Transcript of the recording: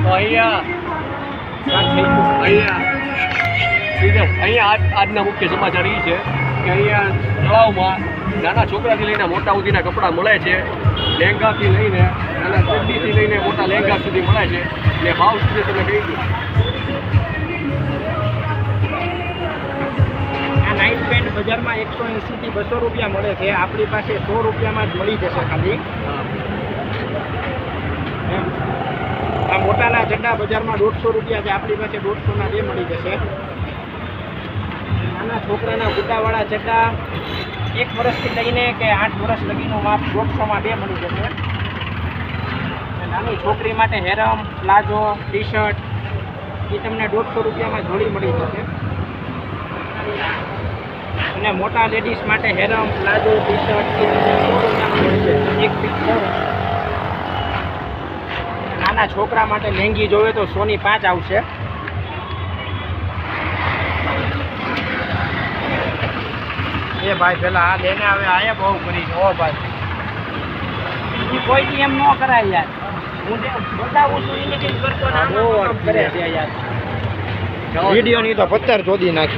તો અહીંયા આજના મુખ્ય સમાચાર એ છે કે અહીંયા તળાવમાં નાના છોકરાથી લઈને મોટા સુધીના કપડાં મળે છે. લહેંગાથી લઈને નાના ચડ્ડીથી લઈને મોટા લહેંગા સુધી મળે છે. ને ભાવ સુધી તમે કહી દો. આ નાઇટ પેન્ટ બજારમાં 180 થી 200 રૂપિયા મળે છે. આપણી પાસે 100 રૂપિયામાં જ મળી જશે ખાલી. આ મોટાના ચડ્ડા બજારમાં 150 રૂપિયા છે. આપણી પાસે 150ના 2 મળી જશે. નાના છોકરાના બુટાવાળા ચડ્ડા 1 વર્ષથી લઈને કે 8 વર્ષ લગીનું માપ 150માં 2 મળી જશે. નાની છોકરી માટે હેરમ, પ્લાઝો, ટી શર્ટ એ તમને 150 રૂપિયામાં જોડી મળી જશે. અને મોટા લેડીઝ માટે હેરમ, પ્લાઝો, ટી શર્ટ એ તમને 100 રૂપિયામાં મળશે. એક પીસ 100. નાના છોકરા માટે લેંગી જોવે તો 100 ની 5 આવશે. એ ભાઈ પેલા આ લેને આવે આયા બહુ કરી ઓ ભાઈ કોઈ એમ ન કરાય યાર. હું જે બતાવું છું એને કંઈ કરતો ના કરે છે યાર. વિડીયો ની તો 15 જોડી નાખી.